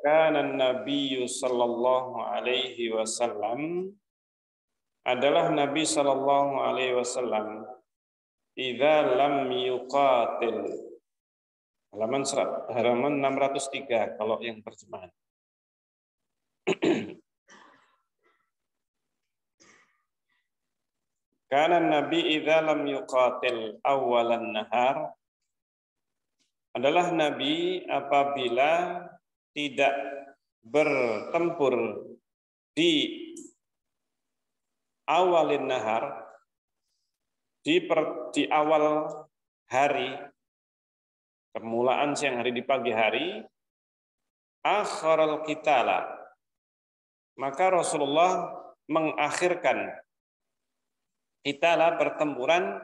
Kana Nabi sallallahu alaihi wasallam adalah Nabi sallallahu alaihi wasallam idza lam yuqatil. Halaman 603 kalau yang terjemahan. Kana Nabi idza lam yuqatil awalan nahar, adalah Nabi apabila tidak bertempur di awalin nahar, di awal hari, permulaan siang hari di pagi hari, akharal qitala, maka Rasulullah mengakhirkan qitala pertempuran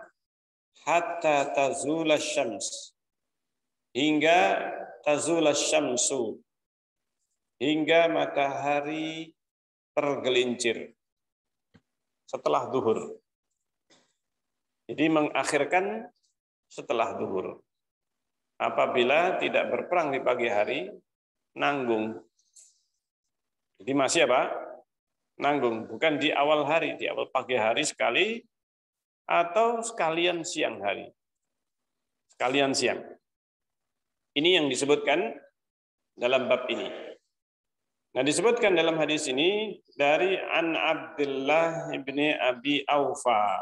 hatta tazula syams, hingga tazula syamsu, hingga matahari tergelincir setelah zuhur. Jadi mengakhirkan setelah zuhur. Apabila tidak berperang di pagi hari, nanggung. Jadi masih apa? Nanggung. Bukan di awal hari, di awal pagi hari sekali, atau sekalian siang hari. Sekalian siang. Ini yang disebutkan dalam bab ini. Nah, disebutkan dalam hadis ini dari An Abdullah ibni Abi Aufa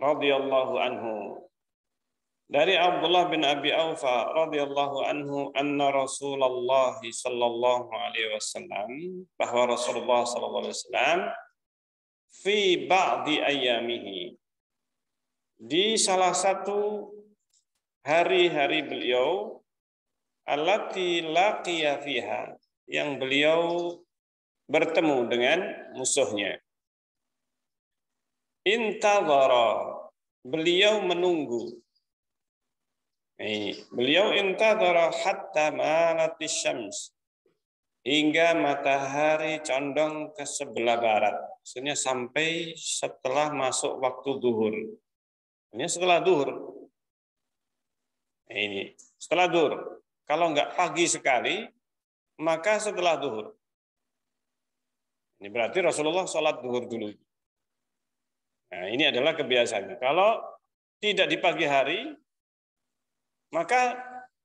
radhiyallahu anhu. Dari Abdullah bin Abi Aufa radhiyallahu anhu anna Rasulullah sallallahu alaihi wasallam, bahwa Rasulullah sallallahu alaihi wasallam fi ba'di ayyamihi, di salah satu hari-hari beliau, allati laqiya fiha, yang beliau bertemu dengan musuhnya. Intadhara, beliau menunggu. Beliau intadhara hatta malatis syams, hingga matahari condong ke sebelah barat. Maksudnya sampai setelah masuk waktu zuhur. Ini setelah zuhur. Ini setelah zuhur. Kalau enggak pagi sekali, maka setelah zuhur. Ini berarti Rasulullah sholat zuhur dulu. Nah, ini adalah kebiasaannya. Kalau tidak di pagi hari, maka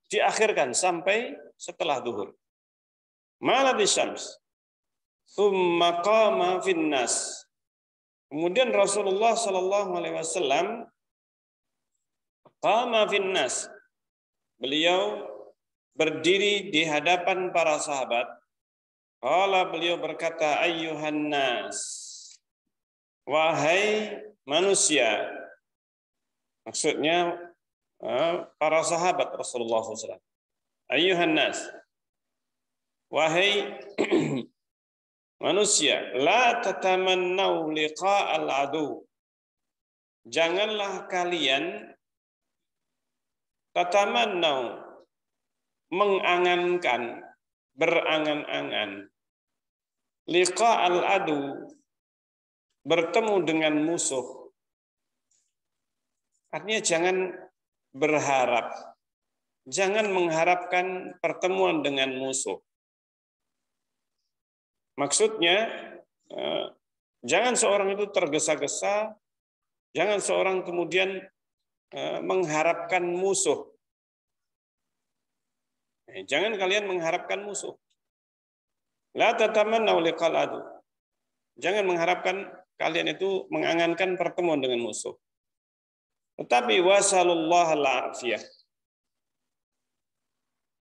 diakhirkan sampai setelah zuhur. Malatis syams, tsumma qama finnas. Kemudian Rasulullah sallallahu alaihi wasallam qama finnas. Beliau berdiri di hadapan para sahabat. Qala, beliau berkata, ayyuhan nas, wahai manusia. Maksudnya para sahabat Rasulullah SAW. Ayyuhan nas, wahai manusia, la tatamannau liqa'al adu. Janganlah kalian tatamannau, mengangankan, berangan-angan, liqa'al adu, bertemu dengan musuh. Artinya jangan berharap, jangan mengharapkan pertemuan dengan musuh. Maksudnya, jangan seorang itu tergesa-gesa, jangan seorang kemudian mengharapkan musuh. Jangan kalian mengharapkan musuh. La tatamannaw liqa'al adu. Jangan mengharapkan kalian itu mengangankan pertemuan dengan musuh. Tetapi wasallallahu al-afiyah.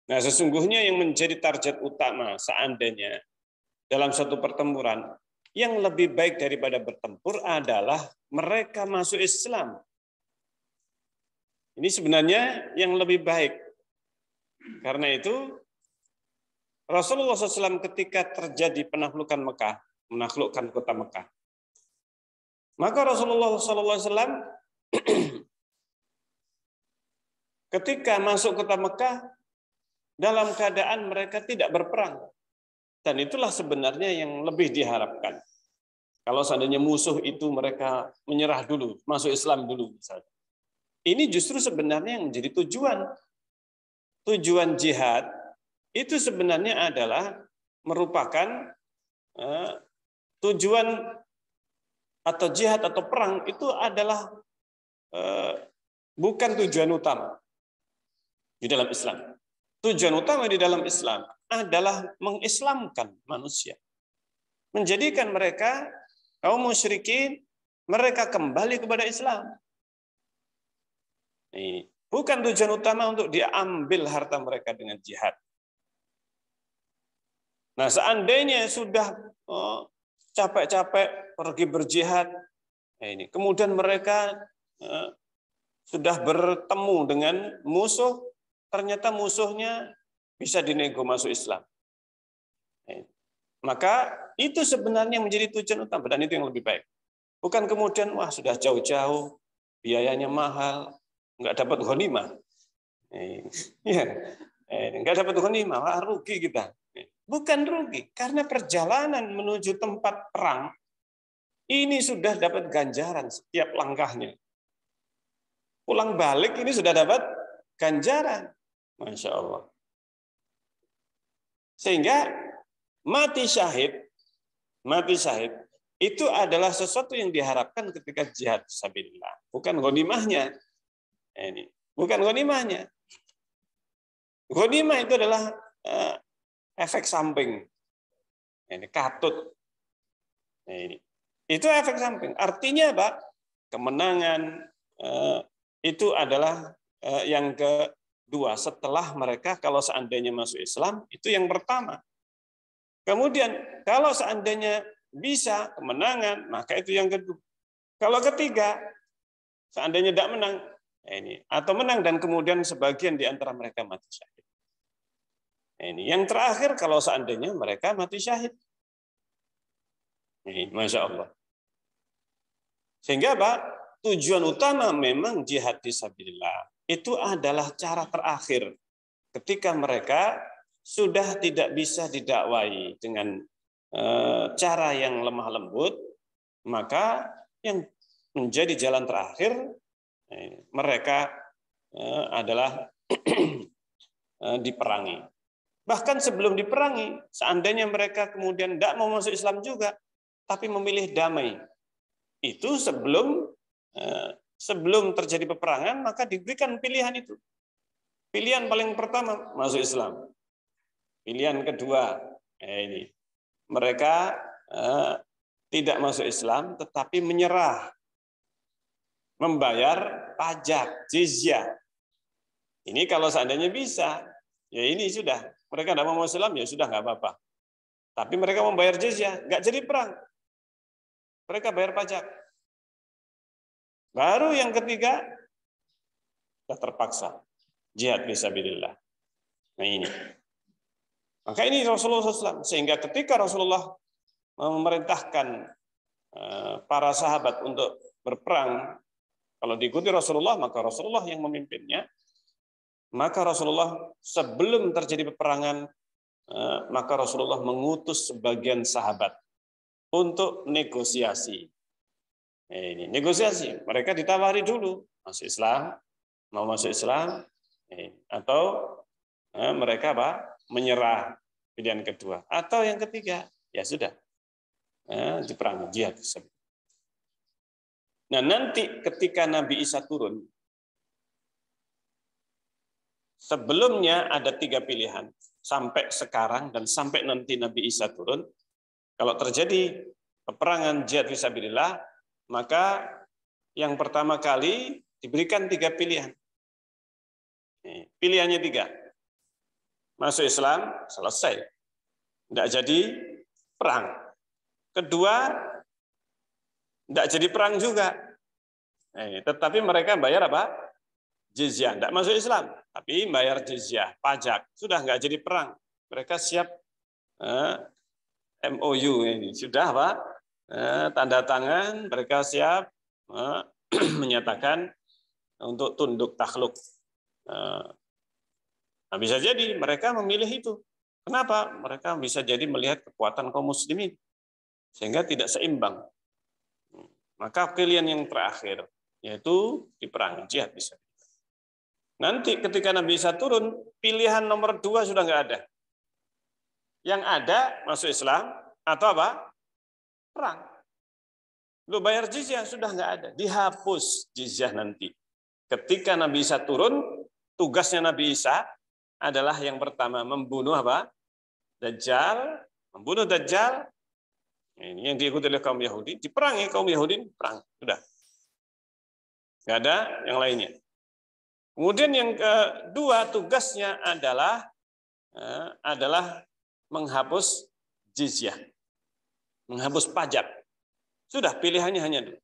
Nah, sesungguhnya yang menjadi target utama seandainya dalam satu pertempuran, yang lebih baik daripada bertempur adalah mereka masuk Islam. Ini sebenarnya yang lebih baik. Karena itu Rasulullah SAW ketika terjadi penaklukan Mekah, menaklukkan kota Mekah, maka Rasulullah SAW ketika masuk kota Mekah dalam keadaan mereka tidak berperang. Dan itulah sebenarnya yang lebih diharapkan. Kalau seandainya musuh itu mereka menyerah dulu, masuk Islam dulu misalnya. Ini justru sebenarnya yang menjadi tujuan jihad itu sebenarnya adalah merupakan tujuan atau jihad atau perang itu adalah bukan tujuan utama di dalam Islam. Tujuan utama di dalam Islam adalah mengislamkan manusia. Menjadikan mereka, kaum musyrikin, mereka kembali kepada Islam. Ini bukan tujuan utama untuk diambil harta mereka dengan jihad. Nah, seandainya sudah capek-capek pergi berjihad, ini kemudian mereka sudah bertemu dengan musuh, ternyata musuhnya bisa dinego masuk Islam. Maka itu sebenarnya menjadi tujuan utama, dan itu yang lebih baik. Bukan kemudian, wah sudah jauh-jauh, biayanya mahal, nggak dapat ghanimah. Nggak dapat ghanimah, wah rugi kita. Bukan rugi, karena perjalanan menuju tempat perang, ini sudah dapat ganjaran setiap langkahnya. Pulang balik ini sudah dapat ganjaran. Masya Allah. Sehingga mati syahid itu adalah sesuatu yang diharapkan ketika jihad fisabilillah, bukan ghanimahnya. Ini bukan ghanimahnya. Ghanimah itu adalah efek samping. Ini katut. Ini itu efek samping. Artinya apa? Kemenangan itu adalah yang kedua setelah mereka kalau seandainya masuk Islam, itu yang pertama. Kemudian kalau seandainya bisa kemenangan, maka itu yang kedua. Kalau ketiga, seandainya tidak menang, ini atau menang dan kemudian sebagian di antara mereka mati syahid. Ini yang terakhir kalau seandainya mereka mati syahid. Ini Masya Allah. Sehingga apa? Tujuan utama memang jihad fisabilillah itu adalah cara terakhir ketika mereka sudah tidak bisa didakwai dengan cara yang lemah lembut, maka yang menjadi jalan terakhir mereka adalah diperangi. Bahkan sebelum diperangi, seandainya mereka kemudian tidak mau masuk Islam juga, tapi memilih damai, itu sebelum terjadi peperangan, maka diberikan pilihan itu. Pilihan paling pertama masuk Islam. Pilihan kedua, ini mereka tidak masuk Islam, tetapi menyerah, membayar pajak, jizyah. Ini kalau seandainya bisa, ya ini sudah. Mereka tidak mau masuk Islam, ya sudah nggak apa-apa. Tapi mereka membayar jizyah, nggak jadi perang. Mereka bayar pajak. Baru yang ketiga, sudah terpaksa jihad fisabilillah. Nah ini. Maka ini Rasulullah SAW. Sehingga ketika Rasulullah memerintahkan para sahabat untuk berperang, kalau diikuti Rasulullah, maka Rasulullah yang memimpinnya. Maka Rasulullah sebelum terjadi peperangan, maka Rasulullah mengutus sebagian sahabat untuk negosiasi. Ini negosiasi. Mereka ditawari dulu masuk Islam, mau masuk Islam, atau mereka menyerah, pilihan kedua, atau yang ketiga, ya sudah diperangi jihad. Nah nanti ketika Nabi Isa turun, sebelumnya ada 3 pilihan sampai sekarang dan sampai nanti Nabi Isa turun. Kalau terjadi peperangan jihad fisabilillah, maka yang pertama kali diberikan 3 pilihan. Pilihannya 3. Masuk Islam, selesai. Tidak jadi perang. Kedua, tidak jadi perang juga. Tetapi mereka bayar apa? Jizyah. Tidak masuk Islam, tapi bayar jizyah, pajak. Sudah nggak jadi perang. Mereka siap MOU ini. Sudah apa? Tanda tangan, mereka siap menyatakan untuk tunduk takluk. Nah, bisa jadi mereka memilih itu. Kenapa? Mereka bisa jadi melihat kekuatan kaum muslimin sehingga tidak seimbang. Maka pilihan yang terakhir yaitu diperangi jihad bisa. Nanti ketika Nabi Isa turun, pilihan nomor 2 sudah nggak ada. Yang ada masuk Islam atau apa? Perang. Lu bayar jizyah sudah nggak ada, dihapus jizyah nanti. Ketika Nabi Isa turun, tugasnya Nabi Isa adalah yang pertama membunuh apa? Dajjal, membunuh Dajjal. Ini yang diikuti oleh kaum Yahudi, diperangi kaum Yahudi, perang. Sudah. Nggak ada yang lainnya. Kemudian yang kedua tugasnya adalah menghapus jizyah, menghapus pajak. Sudah, pilihannya hanya dua.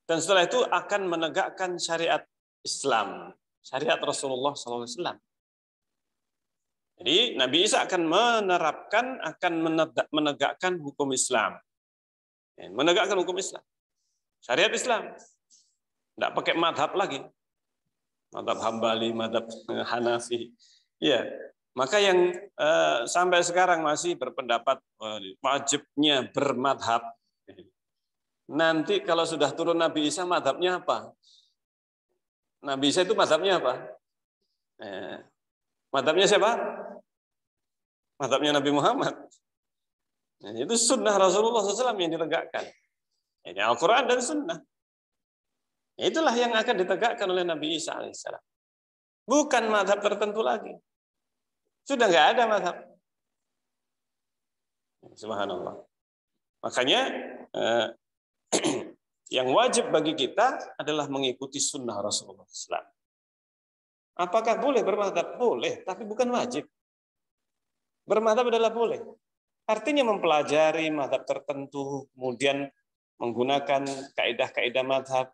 Dan setelah itu akan menegakkan syariat Islam, syariat Rasulullah SAW. Jadi Nabi Isa akan menerapkan, akan menegakkan hukum Islam. Menegakkan hukum Islam. Syariat Islam. Tidak pakai madhab lagi. Madhab Hambali, madhab Hanafi. Ya, maka yang sampai sekarang masih berpendapat wajibnya bermadhab. Nanti kalau sudah turun Nabi Isa, madhabnya apa? Nabi Isa itu madhabnya apa? Madhabnya siapa? Madhabnya Nabi Muhammad. Itu sunnah Rasulullah SAW yang ditegakkan. Ini Al-Quran dan sunnah. Itulah yang akan ditegakkan oleh Nabi Isa alaihissalam. Bukan madhab tertentu lagi. Sudah nggak ada madhab. Subhanallah. Makanya yang wajib bagi kita adalah mengikuti sunnah Rasulullah SAW. Apakah boleh bermadhab? Boleh, tapi bukan wajib. Bermadhab adalah boleh. Artinya mempelajari madhab tertentu, kemudian menggunakan kaidah-kaidah madhab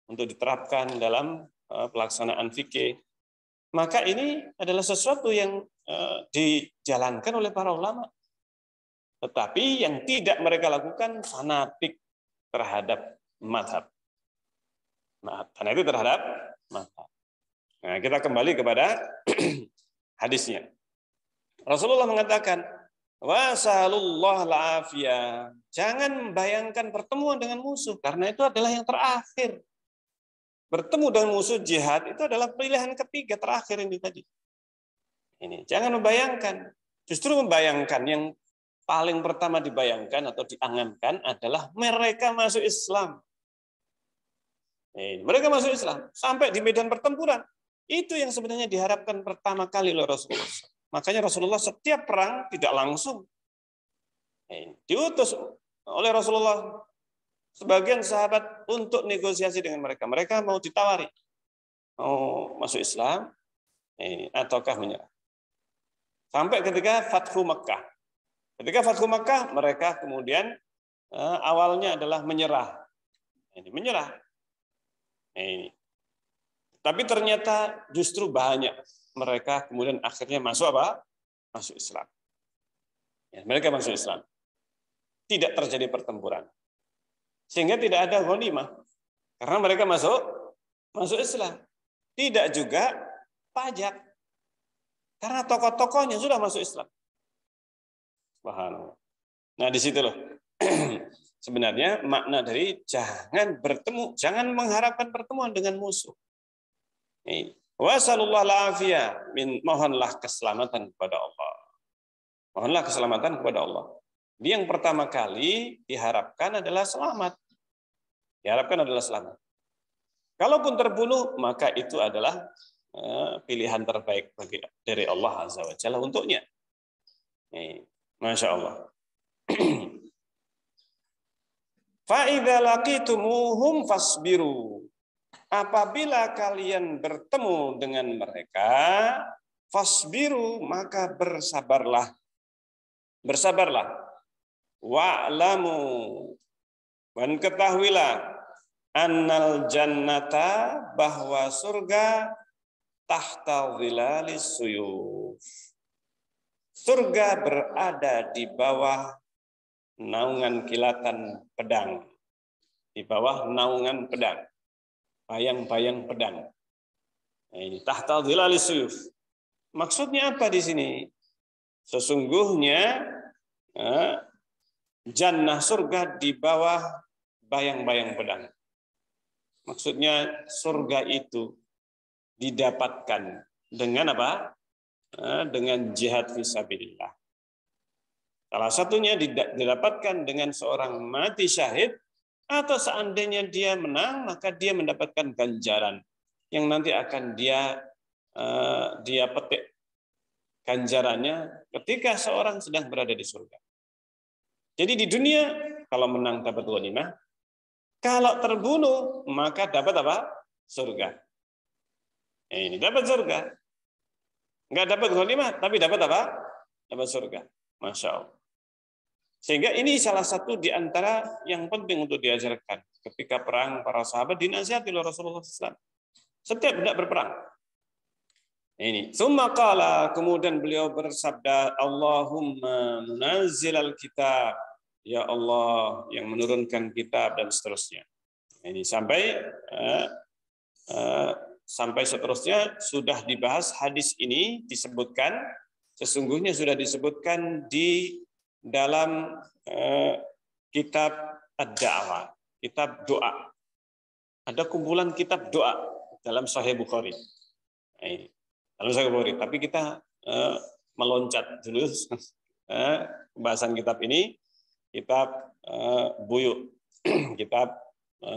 untuk diterapkan dalam pelaksanaan fikih. Maka ini adalah sesuatu yang dijalankan oleh para ulama. Tetapi yang tidak mereka lakukan fanatik terhadap madhab. Fanatik terhadap madhab. Nah, kita kembali kepada hadisnya. Rasulullah mengatakan, wasallallahu al-afiyah. Jangan membayangkan pertemuan dengan musuh, karena itu adalah yang terakhir. Bertemu dengan musuh jihad itu adalah pilihan ketiga terakhir ini tadi. Ini jangan membayangkan, justru membayangkan yang paling pertama dibayangkan atau diangankan adalah mereka masuk Islam. Mereka masuk Islam sampai di medan pertempuran. Itu yang sebenarnya diharapkan pertama kali oleh Rasulullah. Makanya Rasulullah setiap perang tidak langsung diutus oleh Rasulullah sebagian sahabat untuk negosiasi dengan mereka. Mereka mau ditawari, mau masuk Islam, ataukah menyerah. Sampai ketika Fathu Makkah. Ketika Fathu Makkah, mereka kemudian awalnya adalah menyerah. Menyerah. Tapi ternyata justru banyak mereka kemudian akhirnya masuk apa? Masuk Islam. Mereka masuk Islam. Tidak terjadi pertempuran. Sehingga tidak ada ghanimah. Karena mereka masuk Islam. Tidak juga pajak. Karena tokoh-tokohnya sudah masuk Islam. Subhanallah. Nah, di situ loh. Sebenarnya makna dari jangan bertemu, jangan mengharapkan pertemuan dengan musuh. Wasallallahu al-afiyah, mohonlah keselamatan kepada Allah. Mohonlah keselamatan kepada Allah. Yang pertama kali diharapkan adalah selamat. Diharapkan adalah selamat. Kalaupun terbunuh, maka itu adalah pilihan terbaik dari Allah Azza wa Jalla untuknya. Masya Allah. Fa'idza laqitumuhum fasbiru. Apabila kalian bertemu dengan mereka, fasbiru, maka bersabarlah. Bersabarlah. Wa'lamu, dan ketahuilah, annal jannata, bahwa surga, tahta dhilalis suyuf. Surga berada di bawah naungan kilatan pedang. Di bawah naungan pedang. Bayang-bayang pedang. Ini tahta dhilalis suyuf. Maksudnya apa di sini? Sesungguhnya jannah surga di bawah bayang-bayang pedang. Maksudnya surga itu didapatkan dengan apa? dengan jihad fisabilillah. Salah satunya didapatkan dengan seorang mati syahid, atau seandainya dia menang maka dia mendapatkan ganjaran yang nanti akan dia petik ganjarannya ketika seorang sedang berada di surga. Jadi di dunia kalau menang dapat ghanimah, kalau terbunuh maka dapat apa? Surga. Ini dapat surga. Enggak dapat ghanimah tapi dapat apa? Dapat surga. Masya Allah. Sehingga ini salah satu di antara yang penting untuk diajarkan. Ketika perang, para sahabat dinasihati oleh Rasulullah SAW. Setiap hendak berperang. Ini. Tsumma qala, kemudian beliau bersabda, Allahumma munazzilal kitab. Ya Allah yang menurunkan kitab, dan seterusnya. Ini sampai seterusnya sudah dibahas hadis ini, disebutkan, sesungguhnya sudah disebutkan di dalam kitab Ad-Da'wah, kitab doa. Ada kumpulan kitab doa dalam Sahih Bukhari. Ini dalam Sahih Bukhari. Tapi kita meloncat dulu pembahasan kitab ini, kitab buyuk, kitab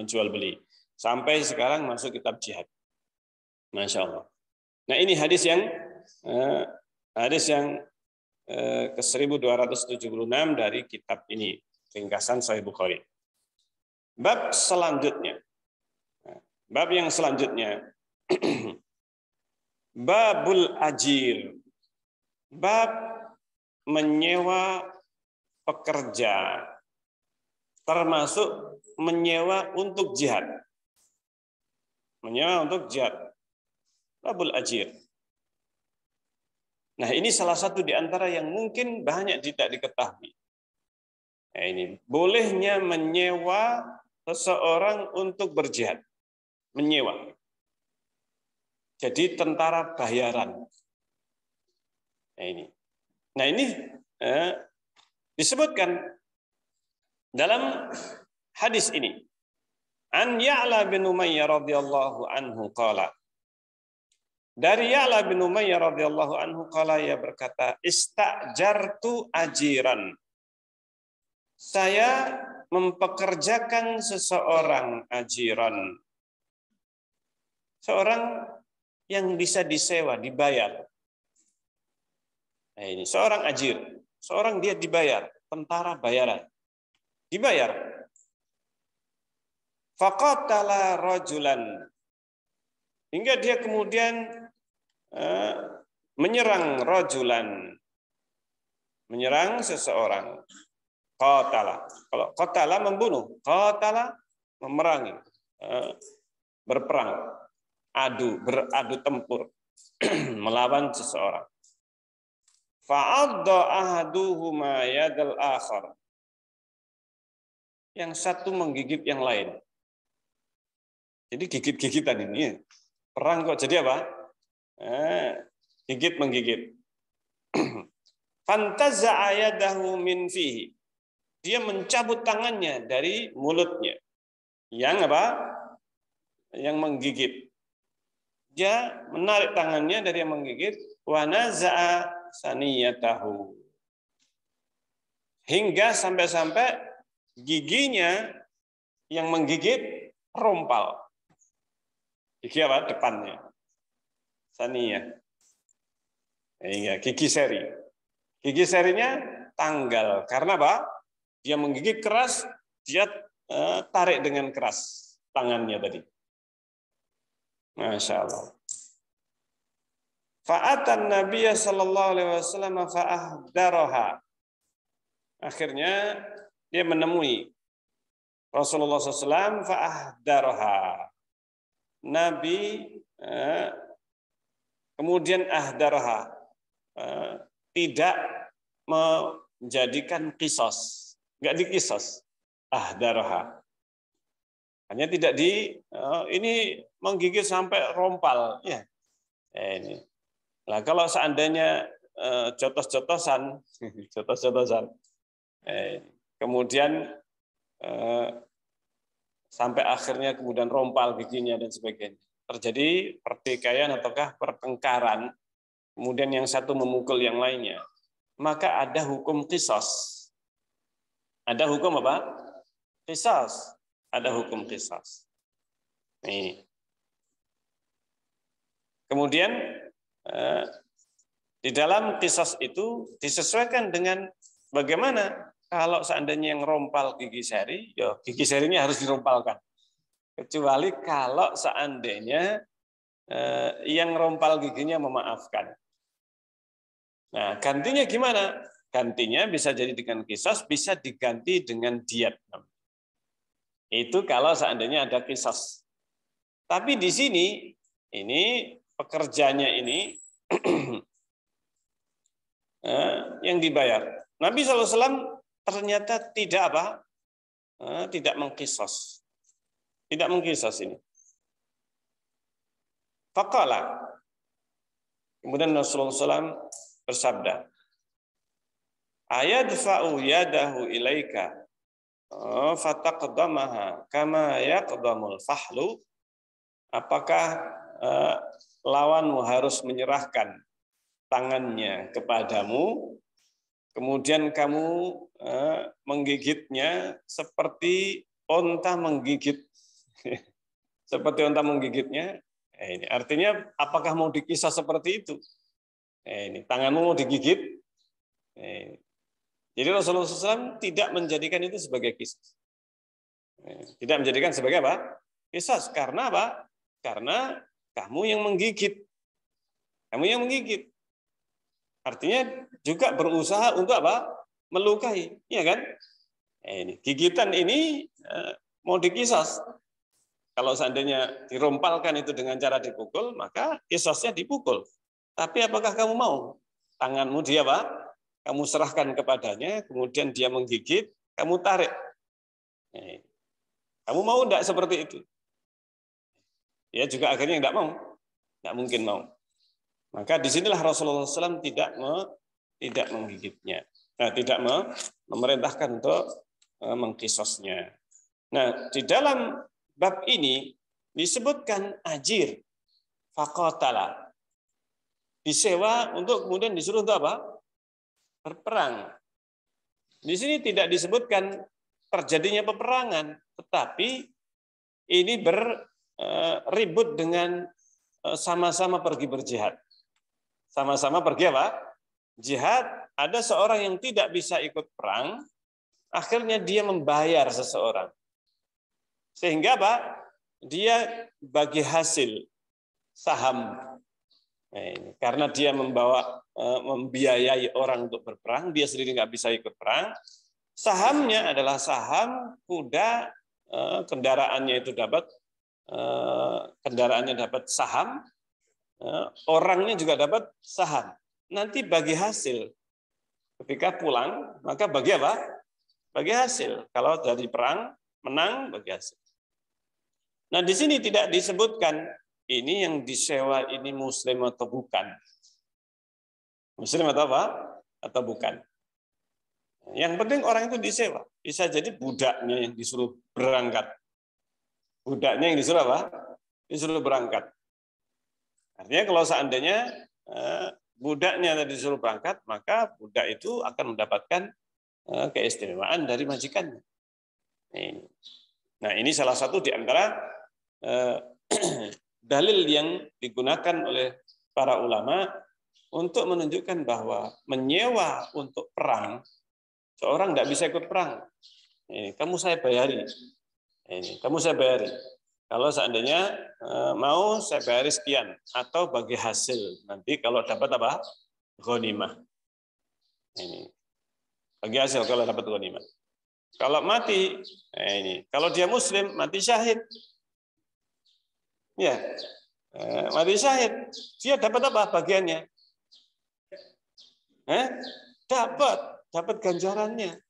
jual beli. Sampai sekarang masuk kitab jihad. Masya Allah. Nah ini hadis yang ke 1276 dari kitab ini, ringkasan Sahih Bukhari. Bab selanjutnya. Bab yang selanjutnya. Babul ajir. Bab menyewa pekerja, termasuk menyewa untuk jihad. Menyewa untuk jihad. Babul ajir. Nah, ini salah satu di antara yang mungkin banyak tidak diketahui. Nah, ini bolehnya menyewa seseorang untuk berjihad. Menyewa. Jadi tentara bayaran. Nah ini disebutkan dalam hadis ini. An Ya'la bin Umayyah radhiyallahu anhu qala. Dari Ya'la bin Umayyah radhiyallahu anhu qala, ia berkata, istajartu ajiran. Saya mempekerjakan seseorang ajiran. Seorang yang bisa disewa, dibayar. Nah, ini seorang ajir, seorang dia dibayar, tentara bayaran. Dibayar. Faqatala rajulan. Hingga dia kemudian menyerang rajulan, menyerang seseorang. Qatala. Kalau qatala membunuh, qatala memerangi, berperang, beradu tempur melawan seseorang. Fa'adda ahaduhuma yadal akhar. Yang satu menggigit yang lain. Jadi gigit-gigitan ini. Perang kok jadi apa? Gigit menggigit. Fantaza'a yadahu min fihi. Dia mencabut tangannya dari mulutnya. Yang apa? Yang menggigit. Dia menarik tangannya dari yang menggigit. Wa naza'a saniyatahu. Hingga sampai-sampai giginya yang menggigit rompal. Gigi apa? Depannya. Saniyah. Gigi seri. Gigi serinya tanggal. Karena apa? Dia menggigit keras, dia tarik dengan keras tangannya tadi. Masya Allah. Fa'atan Nabiya sallallahu alaihi wasallam fa'ahdaraha. Akhirnya dia menemui Rasulullah SAW fa'ahdaraha. Nabi kemudian ahdaraha, tidak menjadikan kisos, enggak dikisos, ahdaraha. Hanya tidak ini menggigit sampai rompal, ya. Ini. Nah, kalau seandainya jotos-jotosan, kemudian sampai akhirnya kemudian rompal giginya dan sebagainya. Terjadi pertikaian ataukah pertengkaran, kemudian yang satu memukul yang lainnya, maka ada hukum qisas. Ada hukum apa? Qisas. Ada hukum qisas. Ini. Kemudian di dalam qisas itu disesuaikan dengan bagaimana kalau seandainya yang rompal gigi seri, ya gigi serinya harus dirompalkan. Kecuali kalau seandainya yang rompal giginya memaafkan. Nah, gantinya gimana? Gantinya bisa jadi dengan qisas, bisa diganti dengan diat. Itu kalau seandainya ada qisas. Tapi di sini, ini pekerjanya ini yang dibayar. Nabi SAW ternyata tidak apa? Tidak mengqisas. Tidak mengqisas ini. Faqala. Kemudian Rasulullah SAW bersabda, ayadfa'u yadahu ilaika fataqdamaha kama yaqdamul fahlu. Apakah lawanmu harus menyerahkan tangannya kepadamu, kemudian kamu menggigitnya seperti onta menggigit, seperti onta menggigitnya. Ini artinya apakah mau dikisah seperti itu? Ini tanganmu mau digigit. Jadi Rasulullah SAW tidak menjadikan itu sebagai kisah. Tidak menjadikan sebagai apa? Kisah. Karena apa? Karena kamu yang menggigit. Kamu yang menggigit. Artinya juga berusaha untuk apa? Melukai. Iya kan? Ini gigitan ini mau dikisas. Kalau seandainya dirompalkan itu dengan cara dipukul, maka kisasnya dipukul. Tapi apakah kamu mau? Tanganmu dia apa? Kamu serahkan kepadanya, kemudian dia menggigit, kamu tarik. Kamu mau enggak seperti itu? Ya juga akhirnya enggak mau. Enggak mungkin mau. Maka disinilah Rasulullah SAW tidak menggigitnya. Nah, tidak memerintahkan untuk mengqisasnya. Nah, di dalam bab ini disebutkan ajir, faqatala. Disewa untuk kemudian disuruh untuk apa? Berperang. Di sini tidak disebutkan terjadinya peperangan, tetapi ini beribut dengan sama-sama pergi berjihad. Sama-sama pergi apa? Jihad. Ada seorang yang tidak bisa ikut perang, akhirnya dia membayar seseorang. Sehingga apa? Dia bagi hasil saham. Karena dia membiayai orang untuk berperang, dia sendiri nggak bisa ikut perang. Sahamnya adalah saham kuda, kendaraannya itu dapat saham, orangnya juga dapat saham. Nanti bagi hasil. Ketika pulang, maka bagi apa? Bagi hasil. Kalau dari perang menang, bagi hasil. Nah, di sini tidak disebutkan ini yang disewa ini muslim atau bukan. Muslim atau apa? Atau bukan. Yang penting orang itu disewa. Bisa jadi budaknya yang disuruh berangkat. Budaknya yang disuruh apa? Disuruh berangkat. Artinya kalau seandainya budaknya tadi disuruh berangkat, maka budak itu akan mendapatkan keistimewaan dari majikannya. Nah, ini salah satu di antara dalil yang digunakan oleh para ulama untuk menunjukkan bahwa menyewa untuk perang, seorang tidak bisa ikut perang. Kamu saya bayari. Kamu saya bayari. Kalau seandainya mau saya bayari sekian atau bagi hasil nanti kalau dapat apa? Ghanimah. Ini. Bagi hasil kalau dapat ghanimah. Kalau mati kalau dia muslim mati syahid. Ya. Mati syahid. Dia dapat apa bagiannya? Dapat ganjarannya.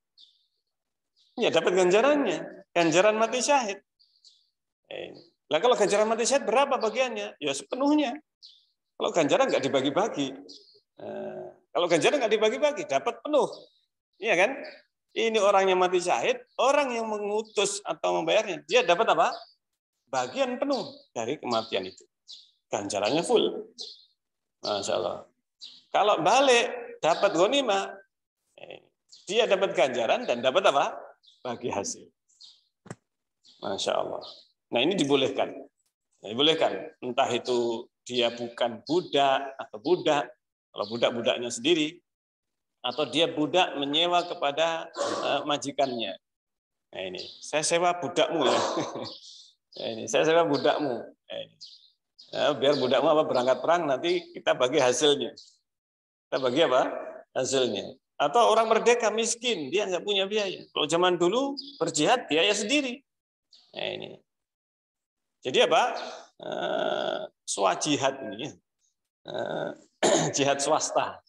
Ya, dapat ganjarannya. Ganjaran mati syahid. Nah, kalau ganjaran mati syahid berapa bagiannya? Ya sepenuhnya. Kalau ganjaran nggak dibagi-bagi. Kalau ganjaran nggak dibagi-bagi, dapat penuh. Iya kan? Ini orang yang mati syahid, orang yang mengutus atau membayarnya, dia dapat apa? Bagian penuh dari kematian itu. Ganjarannya full. Masya Allah. Kalau balik dapat ghanimah, dia dapat ganjaran dan dapat apa? Bagi hasil. Masya Allah. Nah ini dibolehkan. Dibolehkan. Entah itu dia bukan budak atau budak, kalau budak-budaknya sendiri, atau dia budak menyewa kepada majikannya. Nah ini, saya sewa budakmu ya. Nah, ini, saya sewa budakmu. Nah, ini. Nah, biar budakmu apa berangkat perang nanti kita bagi hasilnya. Kita bagi apa? Hasilnya. Atau orang merdeka miskin, dia nggak punya biaya. Kalau zaman dulu berjihad biaya sendiri. Nah ini. Jadi apa? Swajihad ini. Jihad swasta.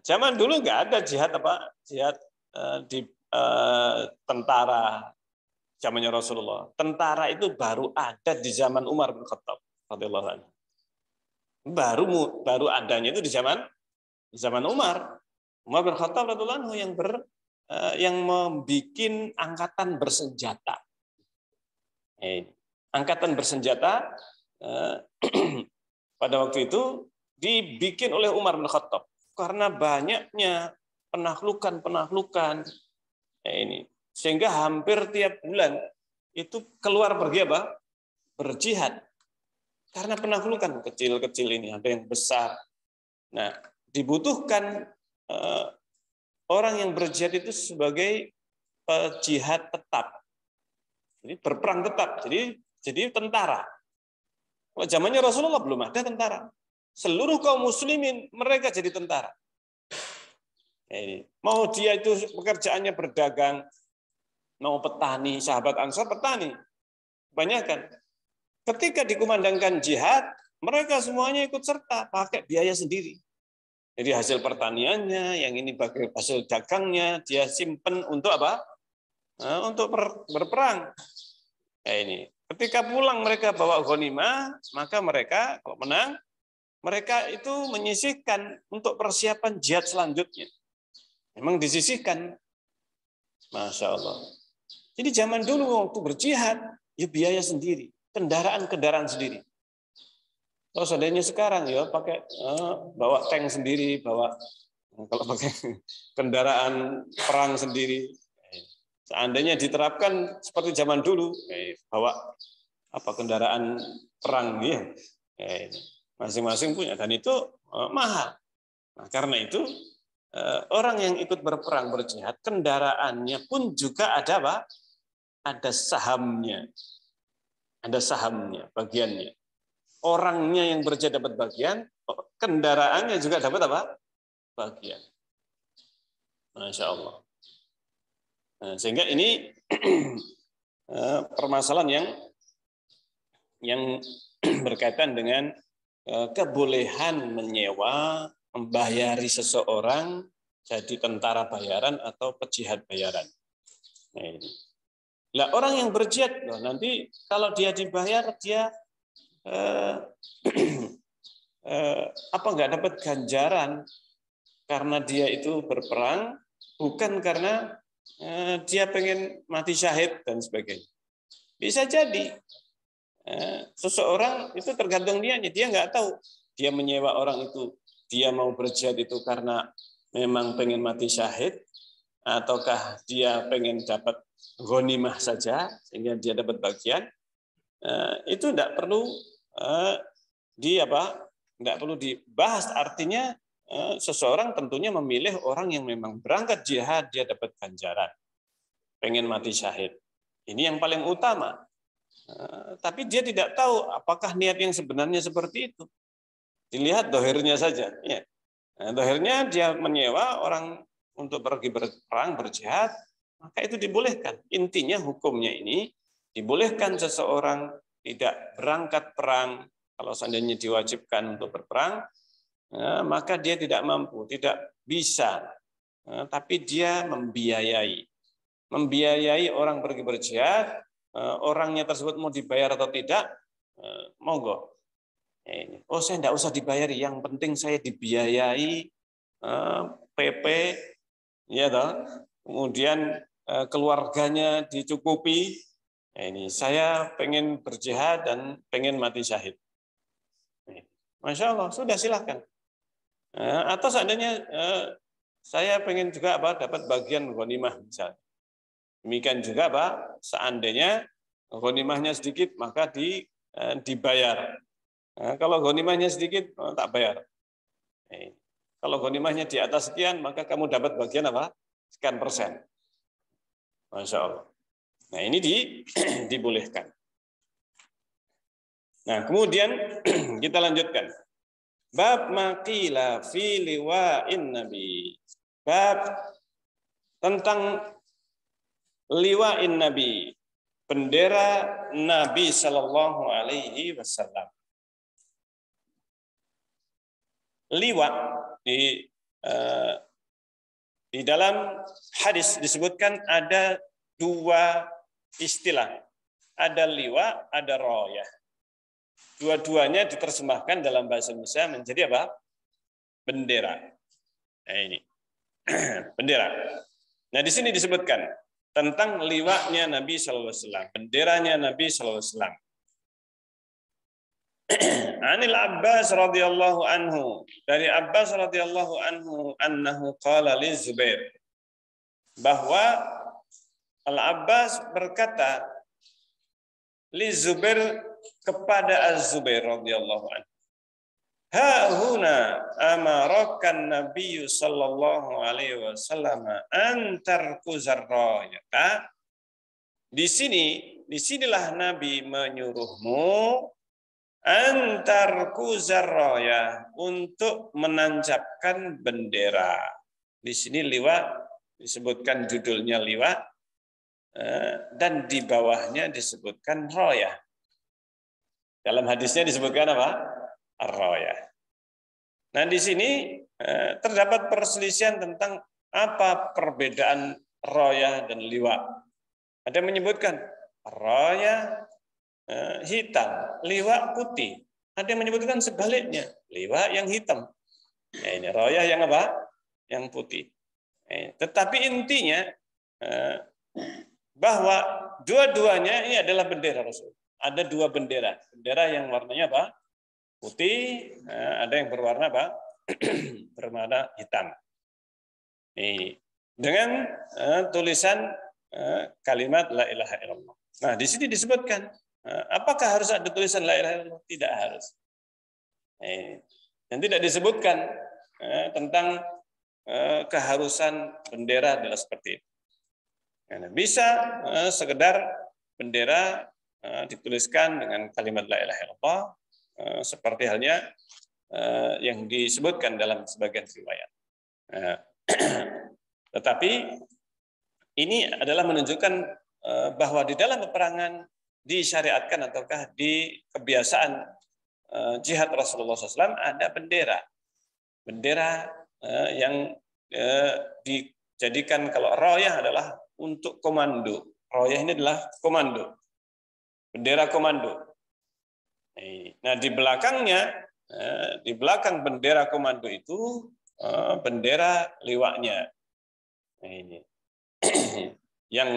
Zaman dulu nggak ada jihad apa? Jihad di tentara zamannya Rasulullah. Tentara itu baru ada di zaman Umar bin Khattab radhiyallahu anhu. Baru adanya itu di zaman Umar. Umar bin Khattab radhiyallahu anhu yang membuat angkatan bersenjata. Angkatan bersenjata pada waktu itu dibikin oleh Umar bin Khattab karena banyaknya penaklukan ini, sehingga hampir tiap bulan itu keluar pergi apa? Berjihad. Karena penaklukan kecil-kecil ini, ada yang besar. Nah, dibutuhkan orang yang berjihad itu sebagai jihad tetap. Jadi berperang tetap. Jadi tentara. Kalau zamannya Rasulullah belum ada tentara. Seluruh kaum muslimin mereka jadi tentara. Mau dia itu pekerjaannya berdagang, mau petani, sahabat Ansar petani. Kebanyakan. Ketika dikumandangkan jihad, mereka semuanya ikut serta, pakai biaya sendiri. Jadi hasil pertaniannya, yang ini pakai hasil dagangnya, dia simpen untuk apa? Untuk berperang. Ini. Ketika pulang mereka bawa ghanimah, maka mereka kalau menang, mereka itu menyisihkan untuk persiapan jihad selanjutnya. Memang disisihkan. Masya Allah. Jadi zaman dulu waktu berjihad, ya biaya sendiri. Kendaraan sendiri. Kalau seandainya sekarang ya pakai bawa tank sendiri, kalau pakai kendaraan perang sendiri. Seandainya diterapkan seperti zaman dulu, bawa kendaraan perang ya. Masing-masing punya, dan itu mahal. Nah, karena itu orang yang ikut berperang berjihad, kendaraannya pun juga ada apa? Ada sahamnya. Ada sahamnya, bagiannya. Orangnya yang berjihad dapat bagian, kendaraannya juga dapat apa? Bagian. Masya Allah. Nah, sehingga ini permasalahan yang berkaitan dengan kebolehan menyewa, membayari seseorang jadi tentara bayaran atau pejihad bayaran. Nah, ini. Lah orang yang berjihad, nanti kalau dia dibayar dia nggak dapat ganjaran karena dia itu berperang, bukan karena dia pengen mati syahid dan sebagainya. Bisa jadi seseorang itu tergantung dia nggak tahu dia menyewa orang itu, dia mau berjihad itu karena memang pengen mati syahid, ataukah dia pengen dapat ghanimah saja sehingga dia dapat bagian. Itu tidak perlu tidak perlu dibahas. Artinya seseorang tentunya memilih orang yang memang berangkat jihad dia dapat ganjaran, pengen mati syahid. Ini yang paling utama. Tapi dia tidak tahu apakah niat yang sebenarnya seperti itu. Dilihat dohirnya saja. Ya. Dohirnya dia menyewa orang untuk pergi berperang, berjihad, maka itu dibolehkan. Intinya hukumnya ini dibolehkan seseorang tidak berangkat perang kalau seandainya diwajibkan untuk berperang, maka dia tidak mampu, tidak bisa, tapi dia membiayai orang pergi berjihad. Orangnya tersebut mau dibayar atau tidak, monggo. Oh, saya tidak usah dibayari, yang penting saya dibiayai PP, ya toh. Kemudian keluarganya dicukupi. Ini saya pengen berjihad dan pengen mati syahid. Masya Allah, sudah silakan. Atau seandainya saya pengen juga dapat bagian ghanimah misalnya. Demikian juga seandainya ghanimahnya sedikit maka dibayar. Kalau ghanimahnya sedikit tak bayar. Kalau ghanimahnya di atas sekian maka kamu dapat bagian sekian persen. Masya Allah. Nah ini dibolehkan. Nah kemudian kita lanjutkan. Bab maqila fi liwa'in nabi. Bab tentang liwa'in nabi, bendera Nabi sallallahu alaihi wasallam. Liwa di dalam hadis disebutkan ada dua istilah. Ada liwa, ada rayah. Dua-duanya diterjemahkan dalam bahasa Indonesia menjadi bendera. Nah ini bendera. Nah di sini disebutkan tentang liwanya Nabi Sallallahu Alaihi Wasallam, benderanya Nabi Sallallahu Alaihi Wasallam. Anil Abbas radhiyallahu anhu, dari Abbas radhiyallahu anhu annahu qala li Zubair, bahwa Al Abbas berkata li Zubair kepada Az-Zubair radhiyallahu anhu, ha huna amarakan Nabi sallallahu alaihi wasallam antar kuzarrayata. Disinilah Nabi menyuruhmu antar kuzarraya, untuk menancapkan bendera. Di sini liwa disebutkan judulnya liwa, dan di bawahnya disebutkan rayah. Dalam hadisnya disebutkan ar-rayah. Nah, di sini terdapat perselisihan tentang apa perbedaan rayah dan liwa. Ada yang menyebutkan rayah hitam, liwa putih. Ada yang menyebutkan sebaliknya, liwa yang hitam. Nah, ini rayah yang yang putih. Tetapi intinya bahwa dua-duanya ini adalah bendera Rasul. Ada dua bendera. Bendera yang warnanya putih, ada yang berwarna berwarna hitam. Dengan tulisan kalimat la ilaha illallah. Nah, di sini disebutkan, apakah harus ada tulisan la ilaha illallah? Tidak harus. Dan tidak disebutkan tentang keharusan bendera adalah seperti itu. Bisa sekedar bendera dituliskan dengan kalimat la ilaha illallah, seperti halnya yang disebutkan dalam sebagian riwayat. Tetapi ini adalah menunjukkan bahwa di dalam peperangan disyariatkan ataukah di kebiasaan jihad Rasulullah SAW ada bendera. Bendera yang dijadikan, kalau rayah adalah untuk komando. Rayah ini adalah komando. Bendera komando. Nah, di belakangnya, di belakang bendera komando itu bendera liwanya. Nah, ini yang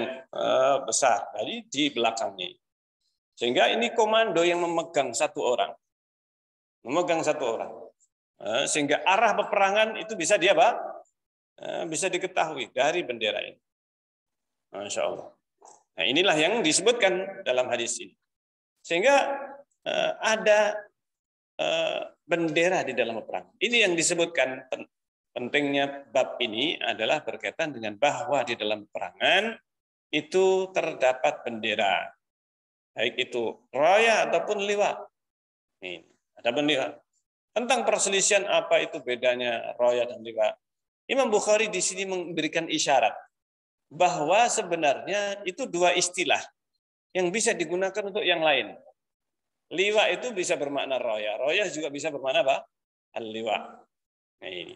besar, jadi di belakangnya. Sehingga ini komando yang memegang satu orang. Memegang satu orang. Sehingga arah peperangan itu bisa bisa diketahui dari bendera ini. Masya Allah. Nah, inilah yang disebutkan dalam hadis ini. Sehingga ada bendera di dalam peperangan. Ini yang disebutkan. Pentingnya bab ini adalah berkaitan dengan bahwa di dalam peperangan itu terdapat bendera. Baik itu rayah ataupun liwa. Ini ada bendera. Tentang perselisihan apa itu bedanya rayah dan liwa, Imam Bukhari di sini memberikan isyarat bahwa sebenarnya itu dua istilah yang bisa digunakan untuk yang lain. Liwa itu bisa bermakna rayah, rayah juga bisa bermakna al-liwa. Nah, ini.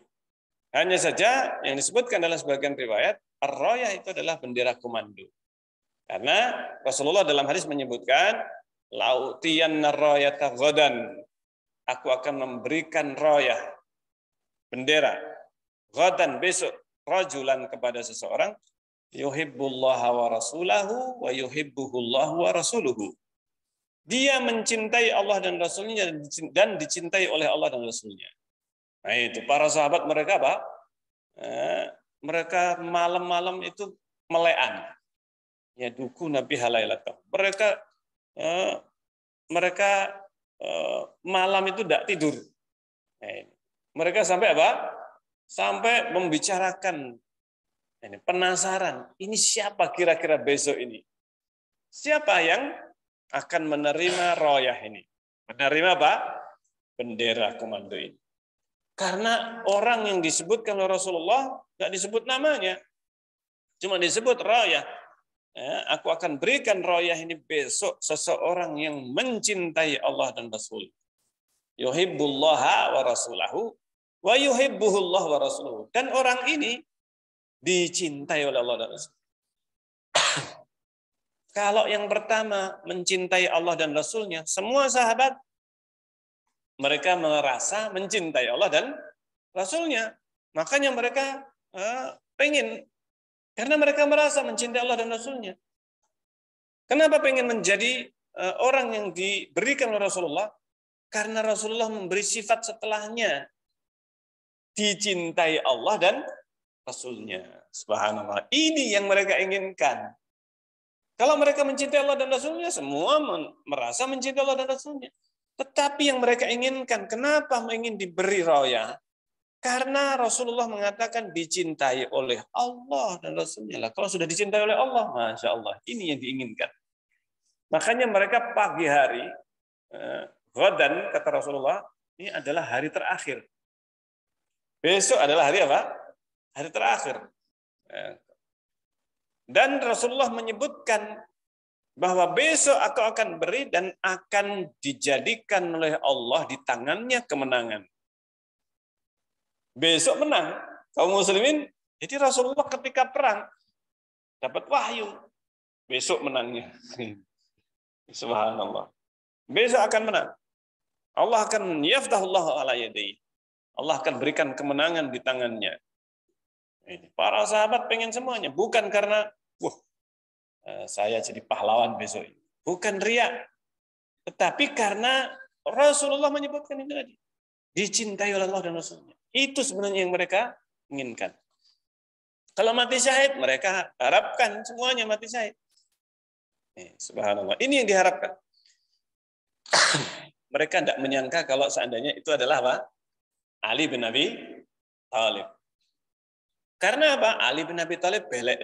Hanya saja yang disebutkan dalam sebagian riwayat, ar-rayah itu adalah bendera komando. Karena Rasulullah dalam hadis menyebutkan, lautiyanna rayata ghadan, aku akan memberikan rayah, bendera, ghadan besok, rajulan kepada seseorang, yuhibbullaha wa rasulahu wa yuhibbuhullahu wa rasuluhu. Dia mencintai Allah dan Rasulnya dan dicintai oleh Allah dan Rasulnya. Nah itu para sahabat mereka apa? Mereka malam-malam itu melean. Ya duku Nabi halailatah. Mereka malam itu tidak tidur. Mereka sampai apa? Sampai membicarakan. Ini penasaran. Ini siapa kira-kira besok ini? Siapa yang akan menerima royah ini? Menerima apa? Bendera komando ini. Karena orang yang disebutkan oleh Rasulullah nggak disebut namanya, cuma disebut royah. Aku akan berikan royah ini besok seseorang yang mencintai Allah dan Rasul. Yuhibbullaha wa rasulahu wa yuhibbuhullah wa rasuluhu. Dan orang ini dicintai oleh Allah dan Rasul. Kalau yang pertama mencintai Allah dan Rasulnya, semua sahabat mereka merasa mencintai Allah dan Rasulnya. Makanya mereka pengen, karena mereka merasa mencintai Allah dan Rasulnya. Kenapa pengen menjadi orang yang diberikan oleh Rasulullah? Karena Rasulullah memberi sifat setelahnya. Dicintai Allah dan Rasulnya. Subhanallah. Ini yang mereka inginkan. Kalau mereka mencintai Allah dan Rasulnya, semua merasa mencintai Allah dan Rasulnya. Tetapi yang mereka inginkan, kenapa ingin diberi royah? Karena Rasulullah mengatakan dicintai oleh Allah dan Rasulnya. Lah, kalau sudah dicintai oleh Allah, Masya Allah, ini yang diinginkan. Makanya mereka pagi hari, ghadan, kata Rasulullah, ini adalah hari terakhir. Besok adalah hari apa? Hari terakhir. Dan Rasulullah menyebutkan bahwa besok aku akan beri dan akan dijadikan oleh Allah di tangannya kemenangan. Besok menang kaum muslimin. Jadi Rasulullah ketika perang dapat wahyu. Besok menangnya. Subhanallah. Besok akan menang. Allah akan yaftahullahu ala yadayhi. Allah akan berikan kemenangan di tangannya. Para sahabat pengen semuanya, bukan karena saya jadi pahlawan besok. Bukan riak, tetapi karena Rasulullah menyebutkan itu tadi. Dicintai oleh Allah dan Rasulnya. Itu sebenarnya yang mereka inginkan. Kalau mati syahid, mereka harapkan semuanya mati syahid. Subhanallah. Ini yang diharapkan. Mereka tidak menyangka kalau seandainya itu adalah apa? Ali bin Abi Thalib. Karena apa? Ali bin Abi Thalib belek.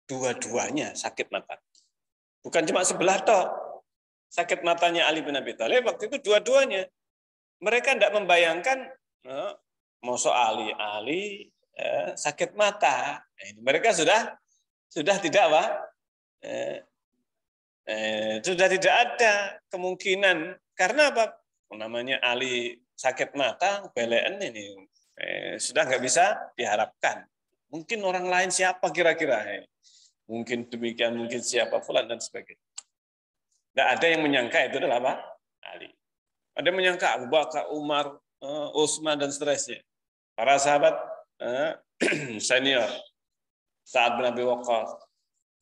Dua-duanya sakit mata. Bukan cuma sebelah toh. Sakit matanya Ali bin Abi Thalib waktu itu dua-duanya. Mereka tidak membayangkan mosok Ali sakit mata. Mereka sudah tidak apa? Sudah tidak ada kemungkinan. Karena apa? Namanya Ali sakit mata, belean ini sudah nggak bisa diharapkan. Mungkin orang lain siapa kira-kira? Mungkin demikian, mungkin siapa fulan dan sebagainya. Tidak ada yang menyangka itu adalah apa? Ali. Ada yang menyangka Abu Bakar, Umar, Utsman dan seterusnya. Para sahabat senior, Sa'ad bin Abi Waqqas.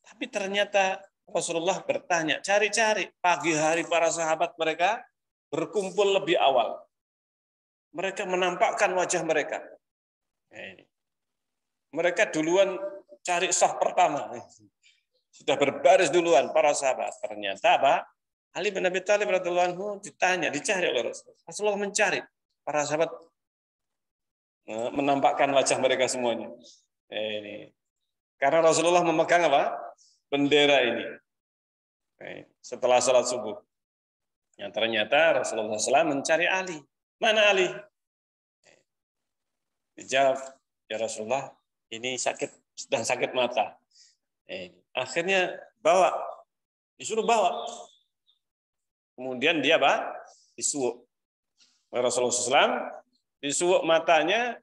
Tapi ternyata Rasulullah bertanya, cari-cari. Pagi hari para sahabat mereka berkumpul lebih awal. Mereka menampakkan wajah mereka. Mereka duluan cari saf pertama. Sudah berbaris duluan para sahabat. Ternyata apa? Ali bin Abi Thalib radhiyallahu anhu ditanya, dicari oleh Rasulullah. Rasulullah mencari. Para sahabat menampakkan wajah mereka semuanya. Ini. Karena Rasulullah memegang apa? Bendera ini. Setelah sholat subuh. Yang ternyata Rasulullah SAW mencari Ali. Mana Ali? Dijawab, ya Rasulullah, ini sedang sakit mata. Akhirnya disuruh bawa. Kemudian dia apa? Disuuk. Rasulullah SAW disuuk matanya,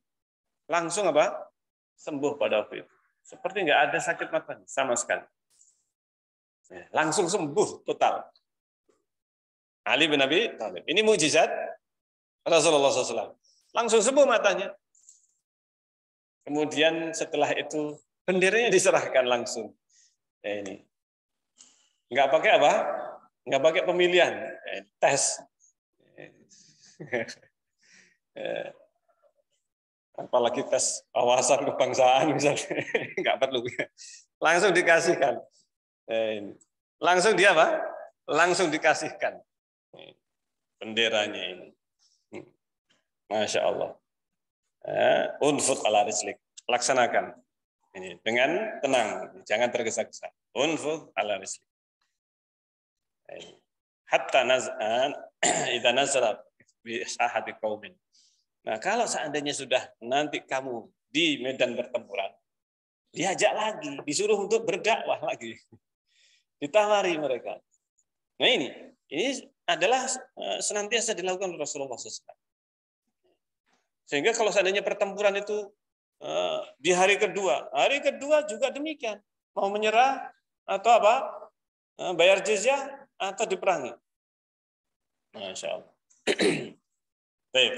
langsung apa? Sembuh pada waktu itu. Seperti nggak ada sakit mata sama sekali. Langsung sembuh total. Ali bin Abi Thalib. Ini mukjizat Rasulullah SAW. Langsung sembuh matanya. Kemudian setelah itu benderanya diserahkan langsung. Ini nggak pakai apa? Nggak pakai pemilihan, tes. Apalagi tes wawasan kebangsaan misalnya, nggak perlu, langsung dikasihkan. Langsung dia apa? Langsung dikasihkan benderanya ini. Masya Allah. Unfud ala rislik, laksanakan ini dengan tenang, jangan tergesa-gesa. Unfud ala rislik. Hatta naz'an idza nazalat bi sahati qaumin. Nah, kalau seandainya sudah nanti kamu di medan pertempuran, diajak lagi, disuruh untuk berdakwah lagi. Ditawari mereka. Nah, ini adalah senantiasa dilakukan oleh Rasulullah SAW. Sehingga kalau seandainya pertempuran itu di hari kedua juga demikian. Mau menyerah atau apa? Bayar jizyah atau diperangi. Masya Allah. Baik.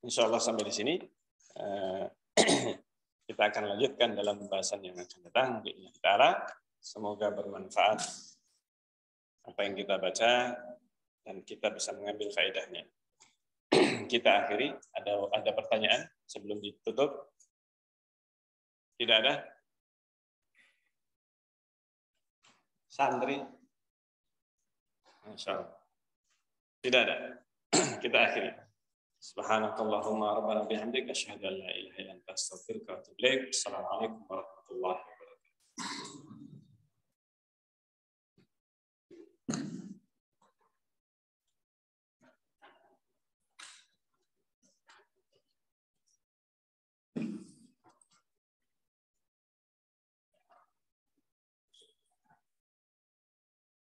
Insya Allah sampai di sini. Kita akan lanjutkan dalam pembahasan yang akan datang. Semoga bermanfaat apa yang kita baca dan kita bisa mengambil faedahnya. Kita akhiri. Ada pertanyaan sebelum ditutup? Tidak ada? Santri? Masya Allah. Tidak ada. Kita akhiri. Subhanakallahumma rabbana bihamdika asyhadu an la ilaha illa anta astaghfiruka wa atubu ilaik. Assalamualaikum warahmatullahi wabarakatuh.